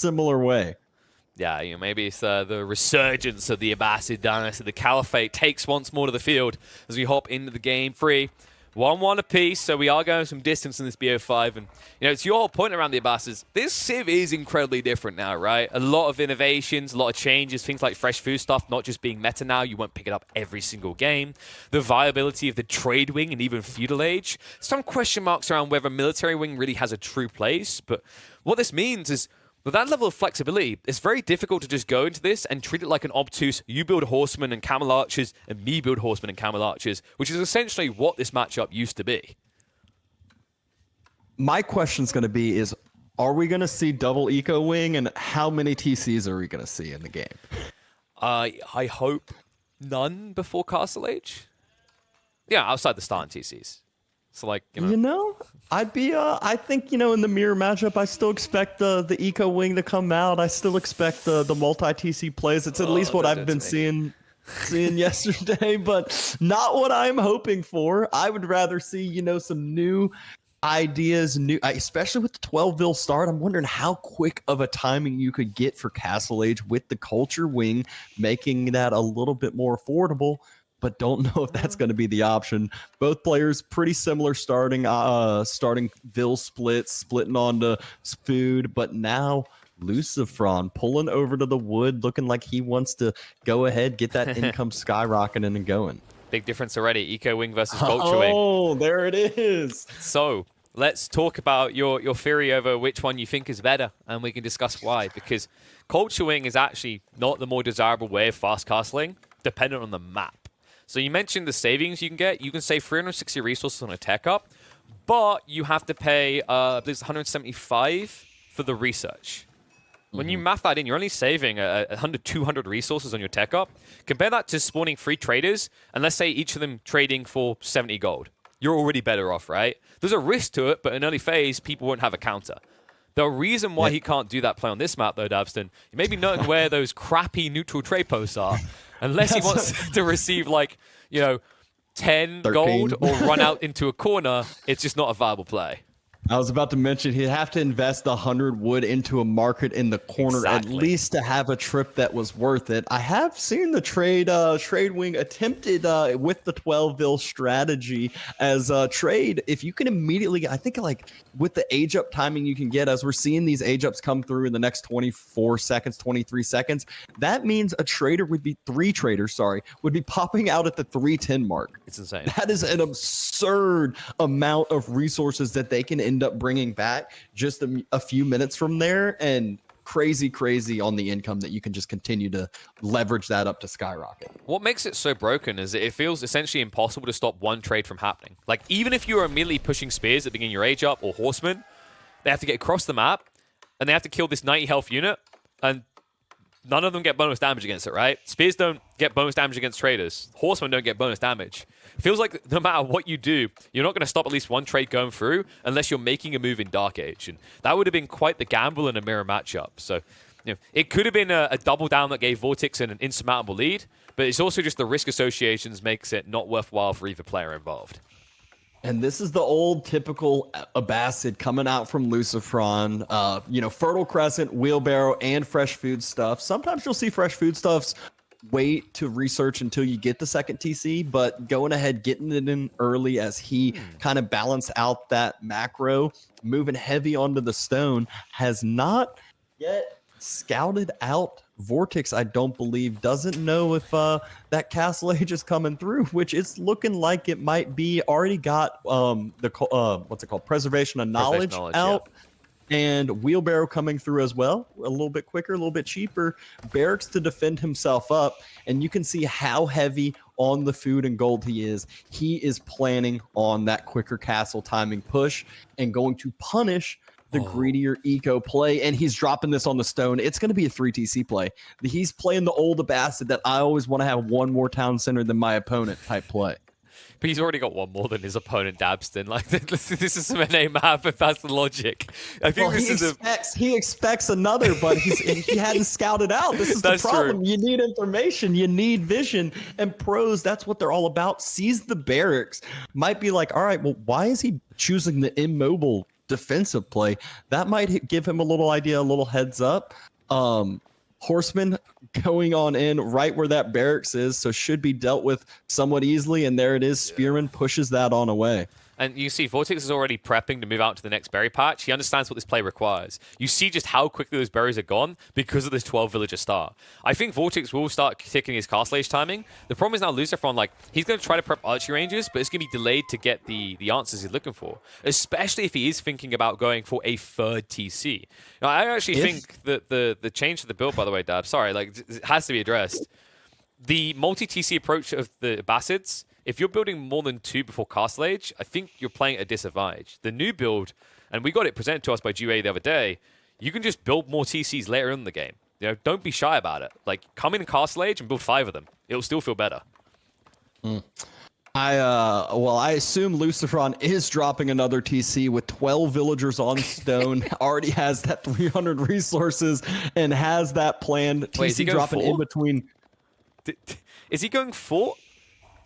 similar way. Yeah, maybe it's the resurgence of the Abbasid dynasty. The Caliphate takes once more to the field as we hop into the game. 1-1 apiece, so we are going some distance in this BO5. And, it's your whole point around the Abbasids. This Civ is incredibly different now, right? A lot of innovations, a lot of changes, things like fresh food stuff, not just being meta now. You won't pick it up every single game. The viability of the trade wing and even feudal age. Some question marks around whether military wing really has a true place. But what this means is, with that level of flexibility, it's very difficult to just go into this and treat it like an obtuse, you build horsemen and camel archers, and me build horsemen and camel archers, which is essentially what this matchup used to be. My question's going to be is, are we going to see double eco wing, and how many TCs are we going to see in the game? I hope none before Castle Age. Yeah, outside the starting TCs. So, like, I'd be, I think, in the mirror matchup, I still expect the eco wing to come out. I still expect the multi-TC plays. It's at least what I've been seeing yesterday, but not what I'm hoping for. I would rather see, some new ideas, especially with the 12-vil start. I'm wondering how quick of a timing you could get for Castle Age with the culture wing, making that a little bit more affordable. But don't know if that's going to be the option. Both players pretty similar starting vil splitting onto food, but now LucifroN pulling over to the wood, looking like he wants to go ahead, get that income skyrocketing and going. Big difference already, eco wing versus culture wing. Oh, there it is. So let's talk about your theory over which one you think is better, and we can discuss why. Because culture wing is actually not the more desirable way of fast castling, dependent on the map. So you mentioned the savings you can get. You can save 360 resources on a tech up, but you have to pay there's 175 for the research. When you math that in, you're only saving 100, 200 resources on your tech up. Compare that to spawning 3 traders, and let's say each of them trading for 70 gold. You're already better off, right? There's a risk to it, but in early phase, people won't have a counter. The reason why he can't do that play on this map, though, Dabston, you may be knowing where those crappy neutral trade posts are. Unless he wants to receive, 10 13 gold or run out into a corner, it's just not a viable play. I was about to mention he'd have to invest 100 wood into a market in the corner at least to have a trip that was worth it. I have seen the trade wing attempted with the 12-vil strategy as trade. If you can immediately, I think with the age up timing you can get, as we're seeing these age ups come through in the next 24 seconds, 23 seconds, that means a trader would be 3 traders, would be popping out at the 310 mark. It's insane. That is an absurd amount of resources that they can end up bringing back just a few minutes from there, and crazy on the income that you can just continue to leverage that up to skyrocket. What makes it so broken is that it feels essentially impossible to stop one trade from happening. Like, even if you are immediately pushing spears at the beginning of your age up or horsemen, they have to get across the map and they have to kill this 90 health unit, and none of them get bonus damage against it, right? Spears don't get bonus damage against traders. Horsemen don't get bonus damage. It feels like no matter what you do, you're not going to stop at least one trade going through unless you're making a move in Dark Age. And that would have been quite the gamble in a mirror matchup. So, it could have been a double down that gave VortiX an insurmountable lead, but it's also just the risk associations makes it not worthwhile for either player involved. And this is the old typical Abbasid coming out from LucifroN. Fertile Crescent, Wheelbarrow, and Fresh Food Stuff. Sometimes you'll see Fresh Food Stuffs wait to research until you get the second TC, but going ahead, getting it in early as he kind of balanced out that macro, moving heavy onto the stone, has not yet scouted out VortiX. I don't believe, doesn't know if that Castle Age is coming through, which it's looking like it might be. Already got what's it called, Preservation of Knowledge out. Yeah. And Wheelbarrow coming through as well, a little bit quicker, a little bit cheaper. Barracks to defend himself up, and you can see how heavy on the food and gold he is. He is planning on that quicker castle timing push and going to punish the greedier eco play, and he's dropping this on the stone. It's going to be a 3 TC play. He's playing the old Abbasid that I always want to have one more town center than my opponent type play. But he's already got one more than his opponent, Dabston. Like, this is some NA map, if that's the logic. I think he expects another, but he hadn't scouted out. This is the problem. True. You need information. You need vision. And pros, that's what they're all about. Sees the barracks. Might be like, all right, well, why is he choosing the immobile defensive play. That might give him a little idea, a little heads up. Horseman going on in right where that barracks is, so should be dealt with somewhat easily. And there it is. Spearman pushes that on away. And you see VortiX is already prepping to move out to the next berry patch. He understands what this play requires. You see just how quickly those berries are gone because of this 12 villager start. I think VortiX will start ticking his castle age timing. The problem is now LucifroN, like, he's going to try to prep archery ranges, but it's going to be delayed to get the answers he's looking for, especially if he is thinking about going for a third TC. Now, I actually think that the change to the build, by the way, Dab, sorry, like, it has to be addressed. The multi-TC approach of the Abbasids, if you're building more than 2 before Castle Age, I think you're playing at a disadvantage. The new build, and we got it presented to us by GA the other day, you can just build more TCs later in the game. You know, don't be shy about it. Like, come in Castle Age and build 5 of them. It'll still feel better. I assume LucifroN is dropping another TC with 12 villagers on stone. Already has that 300 resources and has that planned. Wait, TC dropping 4? in between. Is he going 4?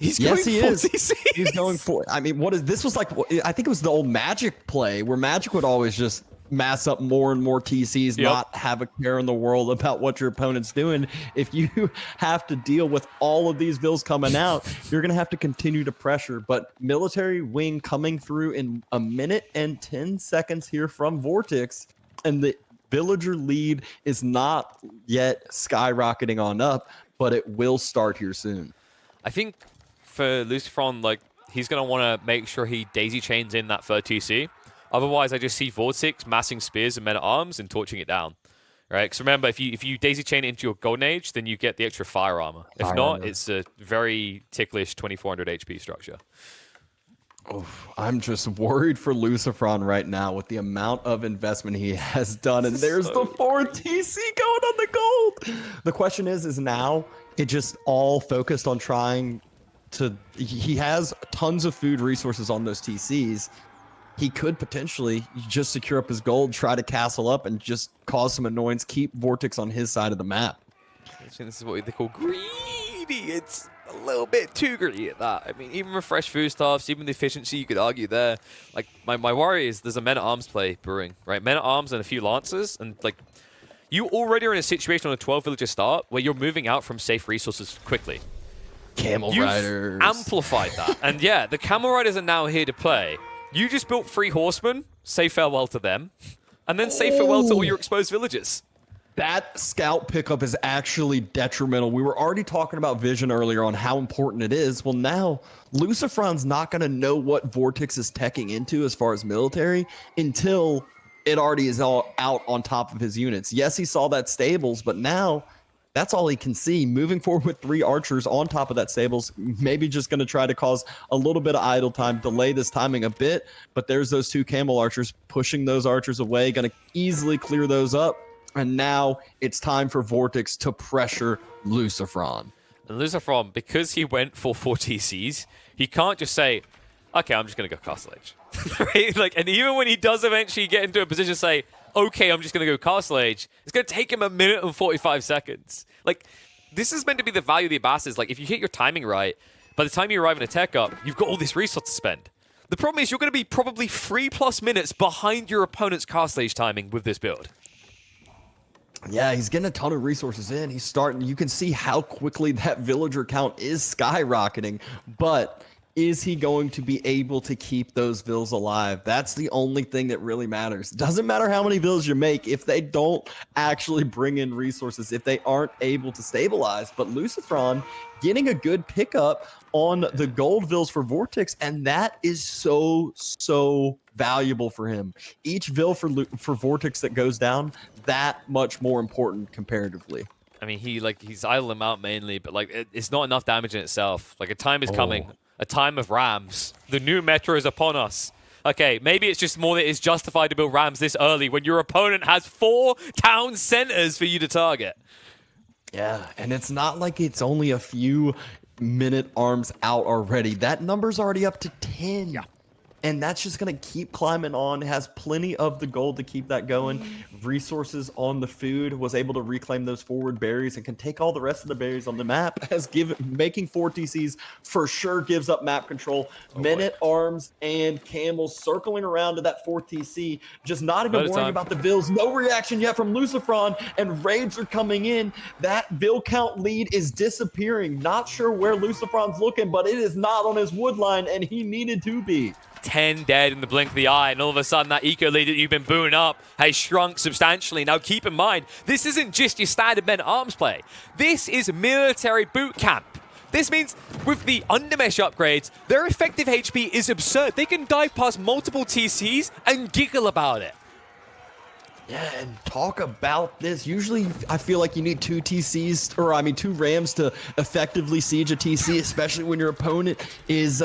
He's yes, going he 4 is. TCs. He's going for. I mean, this was like? I think it was the old Magic play where Magic would always just mass up more and more TCs, not have a care in the world about what your opponent's doing. If you have to deal with all of these bills coming out, you're going to have to continue to pressure. But military wing coming through in 1 minute and 10 seconds here from VortiX, and the villager lead is not yet skyrocketing on up, but it will start here soon. I think for LucifroN, like, he's going to want to make sure he daisy chains in that third TC. Otherwise, I just see VortiX massing spears and men-at-arms and torching it down. Right? Because remember, if you daisy chain it into your Golden Age, then you get the extra fire armor. If not, it's a very ticklish 2400 HP structure. Oof, I'm just worried for LucifroN right now with the amount of investment he has done. And there's the 4th TC going on the gold. The question is now it just all focused on trying to... He has tons of food resources on those TCs. He could potentially just secure up his gold, try to castle up, and just cause some annoyance, keep VortiX on his side of the map. I think this is what they call greedy. It's a little bit too greedy at that. I mean, even with fresh foodstuffs, even the efficiency, you could argue there. Like, my worry is there's a men-at-arms play brewing, right? Men-at-arms and a few lancers, and, like, you already are in a situation on a 12-villager start where you're moving out from safe resources quickly. Camel Riders. Amplified that. And yeah, the Camel Riders are now here to play. You just built 3 horsemen, say farewell to them, and then say farewell to all your exposed villagers. That scout pickup is actually detrimental. We were already talking about vision earlier on how important it is. Well, now LucifroN's not going to know what VortiX is teching into as far as military until it already is all out on top of his units. Yes, he saw that stables, but now that's all he can see. Moving forward with 3 archers on top of that stables, maybe just going to try to cause a little bit of idle time, delay this timing a bit. But there's those 2 camel archers pushing those archers away, going to easily clear those up. And now it's time for VortiX to pressure LucifroN. And LucifroN, because he went for 4 TCs, he can't just say, okay, I'm just going to go Castle Age. Right? Like, and even when he does eventually get into a position to say, okay, I'm just going to go Castle Age, it's going to take him 1 minute and 45 seconds. Like, this is meant to be the value of the Abbasids. Like, if you hit your timing right, by the time you arrive in a tech up, you've got all this resource to spend. The problem is you're going to be probably 3+ minutes behind your opponent's Castle Age timing with this build. Yeah, he's getting a ton of resources in. He's starting. You can see how quickly that villager count is skyrocketing. But is he going to be able to keep those vills alive? That's the only thing that really matters. Doesn't matter how many vills you make if they don't actually bring in resources, if they aren't able to stabilize. But LucifroN getting a good pickup on the gold vills for VortiX, and that is so valuable for him. Each vill for VortiX that goes down, that much more important comparatively. I mean, he's idling them out mainly, but like it's not enough damage in itself. Like, a time is coming, a time of rams. The new meta is upon us. Okay, maybe it's just more that it's justified to build rams this early when your opponent has 4 town centers for you to target. Yeah, and it's not like it's only a few minute arms out already. That number's already up to 10. Yeah. and that's just going to keep climbing on. It has plenty of the gold to keep that going. Resources on the food, was able to reclaim those forward berries and can take all the rest of the berries on the map. Making 4 TCs for sure gives up map control. Men-at-Arms and Camels circling around to that 4th TC, just not even worrying about the Vills. No reaction yet from LucifroN, and raids are coming in. That Vill count lead is disappearing. Not sure where LucifroN's looking, but it is not on his wood line, and he needed to be. 10 dead in the blink of the eye, and all of a sudden that eco lead that you've been booing up has shrunk substantially. Now keep in mind, this isn't just your standard men-at-arms play. This is military boot camp. This means with the undermesh upgrades, their effective HP is absurd. They can dive past multiple TCs and giggle about it. Yeah, and talk about this. Usually, I feel like you need 2 TCs, or I mean 2 Rams to effectively siege a TC, especially when your opponent is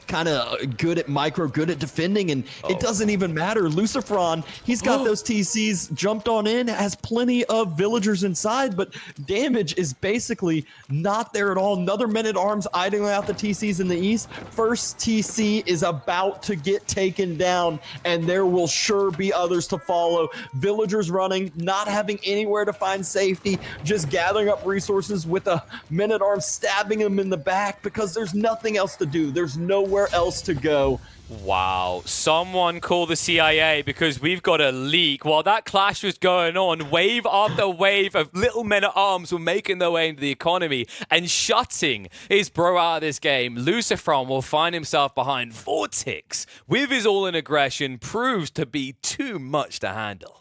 kind of good at micro, good at defending, and it doesn't even matter. LucifroN, he's got those TCs jumped on in, has plenty of villagers inside, but damage is basically not there at all. Another Men-at-Arms idling out the TCs in the east. First TC is about to get taken down, and there will sure be others to follow. Villagers running, not having anywhere to find safety, just gathering up resources with a Men-at-Arms stabbing them in the back because there's nothing else to do. There's nowhere else to go. Wow, someone call the CIA because we've got a leak. While that clash was going on, wave after wave of little men-at-arms were making their way into the economy and shutting his bro out of this game. LucifroN will find himself behind VortiX with his all-in aggression, proves to be too much to handle.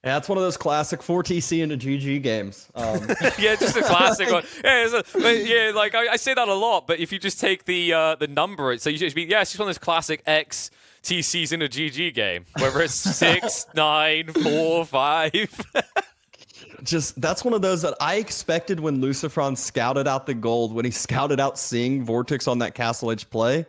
Yeah, it's one of those classic 4TC into GG games. Yeah, just a classic one. Yeah, like I say that a lot, but if you just take the number, so you should be, yeah, it's just one of those classic X TCs in a GG game, whether it's 6, 9, 4, 5. Just, that's one of those that I expected when LucifroN scouted out the gold, when he scouted out seeing VortiX on that Castle Edge play.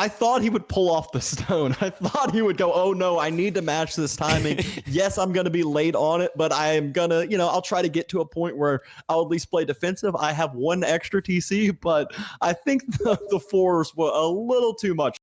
I thought he would pull off the stone. I thought he would go, oh no, I need to match this timing. Yes, I'm going to be late on it, but I am going to, I'll try to get to a point where I'll at least play defensive. I have 1 extra TC, but I think the 4s were a little too much.